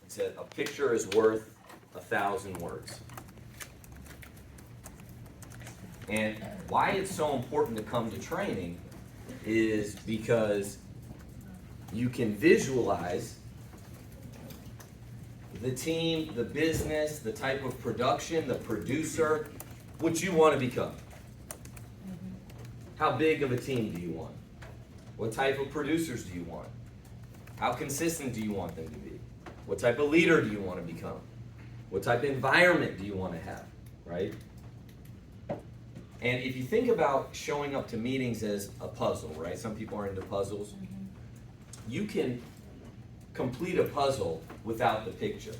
It said, a picture is worth 1,000 words. And why it's so important to come to training is because you can visualize the team, the business, the type of production, the producer, what you want to become. How big of a team do you want? What type of producers do you want? How consistent do you want them to be? What type of leader do you want to become? What type of environment do you want to have, right? And if you think about showing up to meetings as a puzzle, right? Some people are into puzzles. You can complete a puzzle without the picture.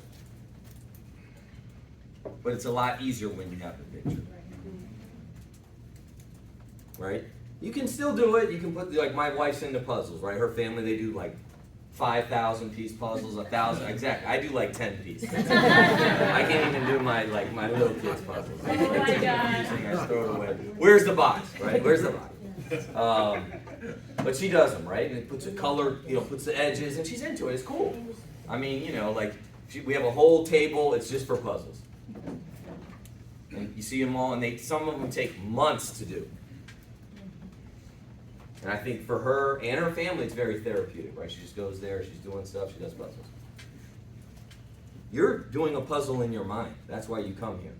But it's a lot easier when you have the picture. Right? You can still do it. You can put, like, my wife's into puzzles, right? Her family, they do like 5,000 piece puzzles, 1,000, exactly. I do like 10 piece. I can't even do my little kids puzzles. Oh my God. I just throw it away. Where's the box, right? Where's the box? But she does them, right? And it puts a color, puts the edges, and she's into it. It's cool. I mean, we have a whole table. It's just for puzzles. And you see them all, and some of them take months to do. And I think for her and her family, it's very therapeutic, right? She just goes there, she's doing stuff, she does puzzles. You're doing a puzzle in your mind. That's why you come here.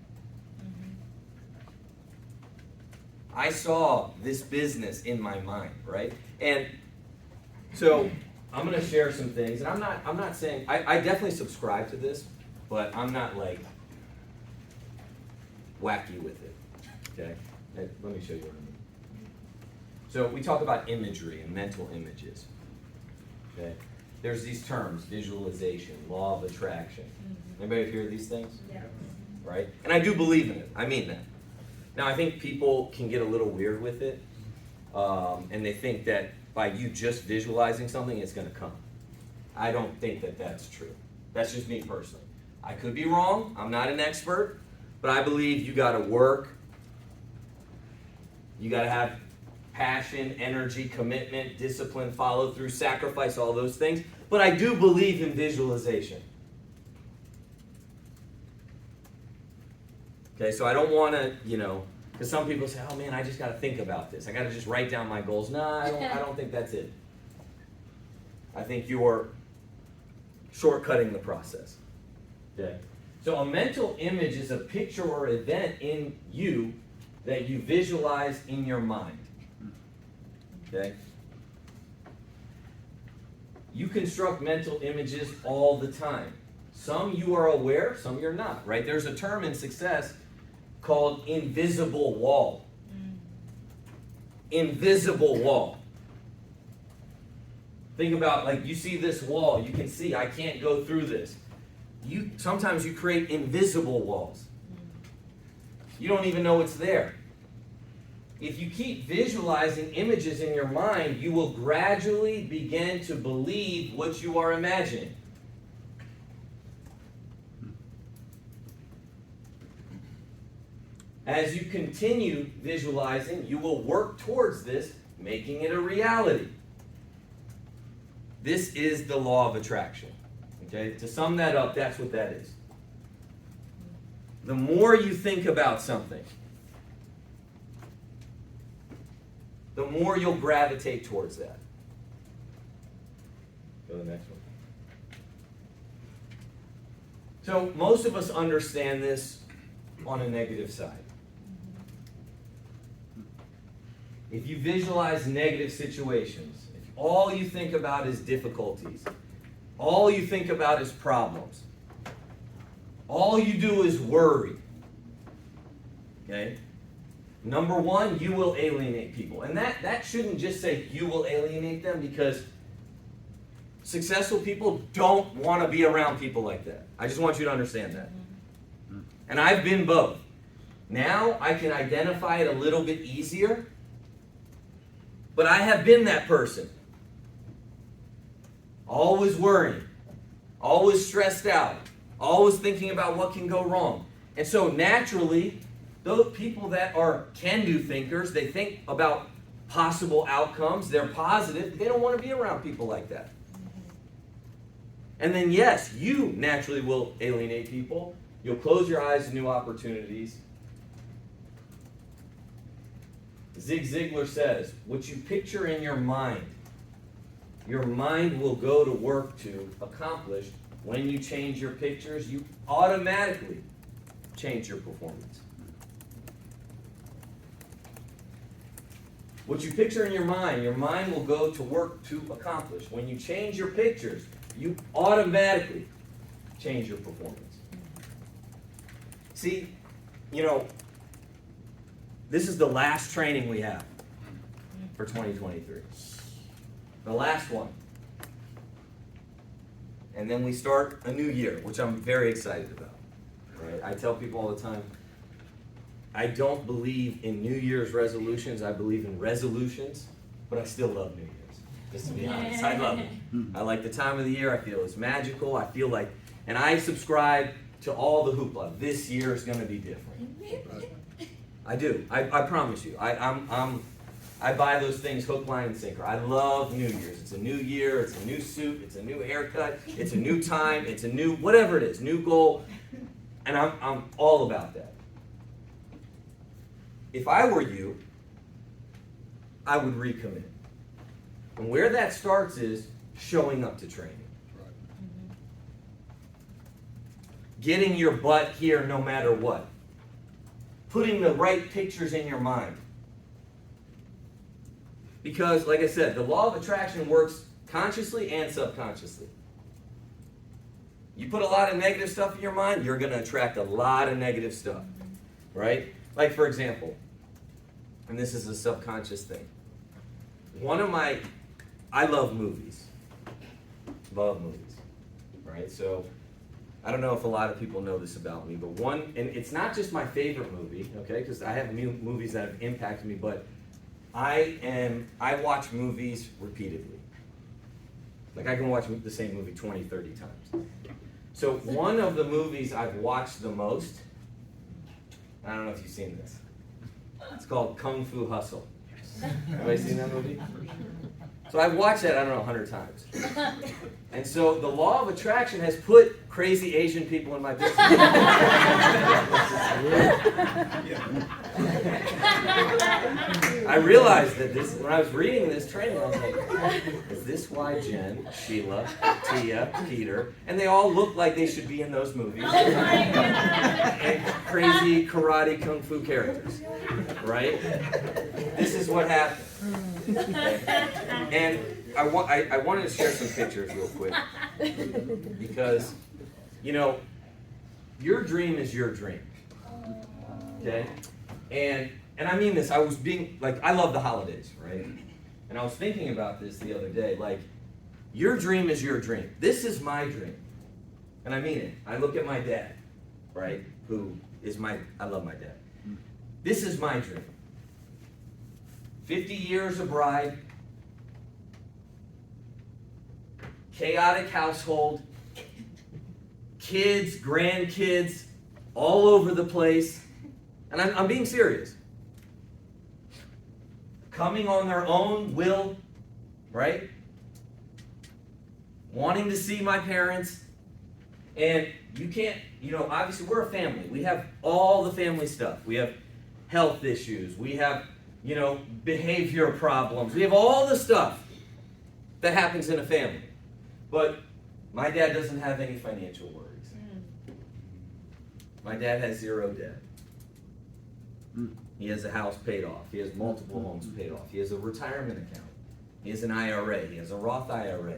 I saw this business in my mind, right? And so I'm going to share some things, and I'm not saying I definitely subscribe to this, but I'm not like wacky with it. Okay? Let me show you what I mean. So we talk about imagery and mental images. Okay? There's these terms: visualization, law of attraction. Anybody hear these things? Yeah. Right? And I do believe in it. I mean that. Now, I think people can get a little weird with it, and they think that by you just visualizing something, it's going to come. I don't think that that's true. That's just me personally. I could be wrong. I'm not an expert, but I believe you got to work. You got to have passion, energy, commitment, discipline, follow through, sacrifice, all those things. But I do believe in visualization. Okay, so I don't want to, because some people say, oh man, I just got to think about this. I got to just write down my goals. No, I don't think that's it. I think you're shortcutting the process. Okay, so a mental image is a picture or event in you that you visualize in your mind. Okay? You construct mental images all the time. Some you are aware, some you're not, right? There's a term in success called invisible wall. Invisible wall. Think about, you see this wall, you can see, I can't go through this. Sometimes you create invisible walls. You don't even know it's there. If you keep visualizing images in your mind, you will gradually begin to believe what you are imagining. As you continue visualizing, you will work towards this, making it a reality. This is the law of attraction. Okay? To sum that up, that's what that is. The more you think about something, the more you'll gravitate towards that. Go to the next one. So most of us understand this on a negative side. If you visualize negative situations, if all you think about is difficulties, all you think about is problems, all you do is worry, okay? Number one, you will alienate people. And that shouldn't just say you will alienate them, because successful people don't want to be around people like that. I just want you to understand that. And I've been both. Now I can identify it a little bit easier, but I have been that person. Always worrying, always stressed out, always thinking about what can go wrong. And so naturally, those people that are can-do thinkers, they think about possible outcomes, they're positive, they don't want to be around people like that. And then yes, you naturally will alienate people. You'll close your eyes to new opportunities. Zig Ziglar says, what you picture in your mind will go to work to accomplish. When you change your pictures, you automatically change your performance. What you picture in your mind will go to work to accomplish. When you change your pictures, you automatically change your performance. See, this is the last training we have for 2023. The last one. And then we start a new year, which I'm very excited about. Right? I tell people all the time, I don't believe in New Year's resolutions. I believe in resolutions, but I still love New Year's. Just to be honest, I love it. I like the time of the year. I feel it's magical. I feel like, and I subscribe to all the hoopla. This year is going to be different. I do. I promise you. I buy those things hook, line, and sinker. I love New Year's. It's a new year. It's a new suit. It's a new haircut. It's a new time. It's a new whatever it is, new goal, and I'm all about that. If I were you, I would recommit. And where that starts is showing up to training. Getting your butt here no matter what. Putting the right pictures in your mind. Because, like I said, the law of attraction works consciously and subconsciously. You put a lot of negative stuff in your mind, you're going to attract a lot of negative stuff. Right? Like, for example, and this is a subconscious thing. I love movies. Love movies. Right? So, I don't know if a lot of people know this about me, but and it's not just my favorite movie, okay, because I have movies that have impacted me, but I watch movies repeatedly. Like I can watch the same movie 20, 30 times. So one of the movies I've watched the most, I don't know if you've seen this. It's called Kung Fu Hustle. Everybody seen that movie? So I've watched that, 100 times. And so the law of attraction has put crazy Asian people in my business. I realized that when I was reading this training, I was like, is this why Jen, Sheila, Tia, Peter, and they all look like they should be in those movies. And crazy karate kung fu characters, right? This is what happened. And I wanted to share some pictures real quick because, your dream is your dream, okay? And I mean this, I was being, I love the holidays, right? And I was thinking about this the other day, your dream is your dream. This is my dream. And I mean it. I look at my dad, right? I love my dad. This is my dream. 50 years a bride, chaotic household, kids, grandkids, all over the place. And I'm being serious. Coming on their own will, right? Wanting to see my parents. And you can't, obviously we're a family. We have all the family stuff. We have health issues. We have, behavior problems. We have all the stuff that happens in a family. But my dad doesn't have any financial worries. My dad has zero debt. He has a house paid off. He has multiple homes paid off. He has a retirement account. He has an IRA. He has a Roth IRA.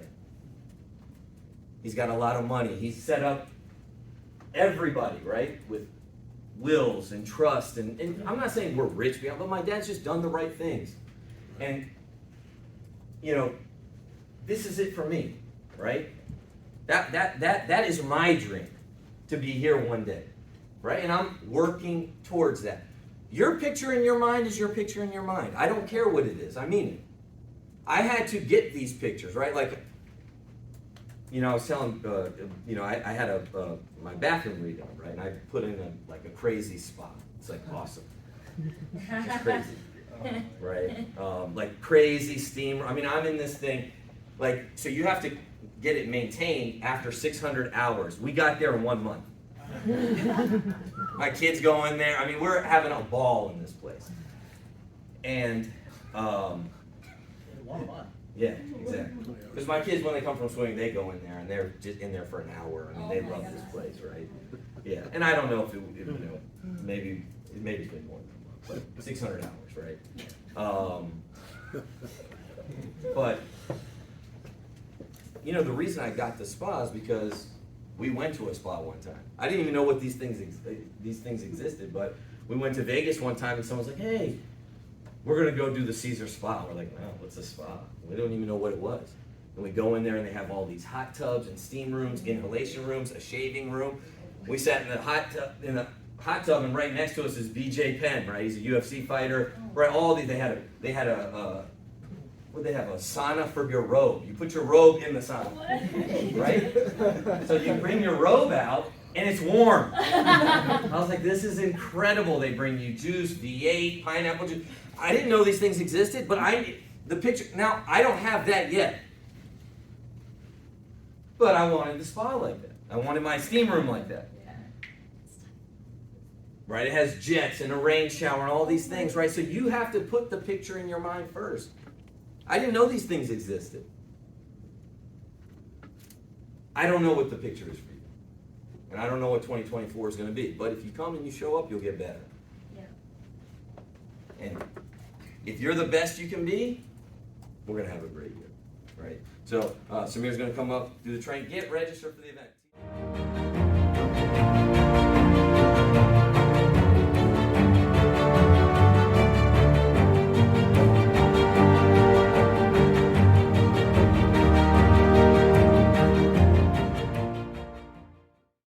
He's got a lot of money. He's set up everybody, right, with wills and trust. And I'm not saying we're rich, but my dad's just done the right things. And, this is it for me, right? That is my dream, to be here one day, right? And I'm working towards that. Your picture in your mind is your picture in your mind. I don't care what it is. I mean it. I had to get these pictures, right? I was telling, I had my bathroom redone, right? And I put in a crazy spot. It's awesome. It's crazy, right? Crazy steam. I mean, I'm in this thing, so you have to get it maintained after 600 hours. We got there in 1 month. My kids go in there. I mean, we're having a ball in this place. And, yeah, exactly. Because my kids, when they come from swimming, they go in there, and they're just in there for an hour. I mean, they love this place, right? Yeah, and I don't know if maybe it's been more than a month, but 600 hours, right? But, you know, the reason I got the spa is because we went to a spa one time. I didn't even know what these things existed, but we went to Vegas one time, and someone's like, hey, we're going to go do the Caesar Spa. We're like, wow, what's a spa? We don't even know what it was. And we go in there, and they have all these hot tubs and steam rooms, inhalation rooms, a shaving room. We sat in the hot tub, and right next to us is BJ Penn, right? He's a UFC fighter. Right, all these, they had a sauna for your robe. You put your robe in the sauna, right? So you bring your robe out, and it's warm. I was like, this is incredible. They bring you juice, V8, pineapple juice. I didn't know these things existed, but the picture, now I don't have that yet. But I wanted the spa like that. I wanted my steam room like that. Right? It has jets and a rain shower and all these things, right? So you have to put the picture in your mind first. I didn't know these things existed. I don't know what the picture is for you. And I don't know what 2024 is going to be. But if you come and you show up, you'll get better. Yeah. And if you're the best you can be, we're going to have a great year. Right? So Samir's going to come up, do the train, get registered for the event.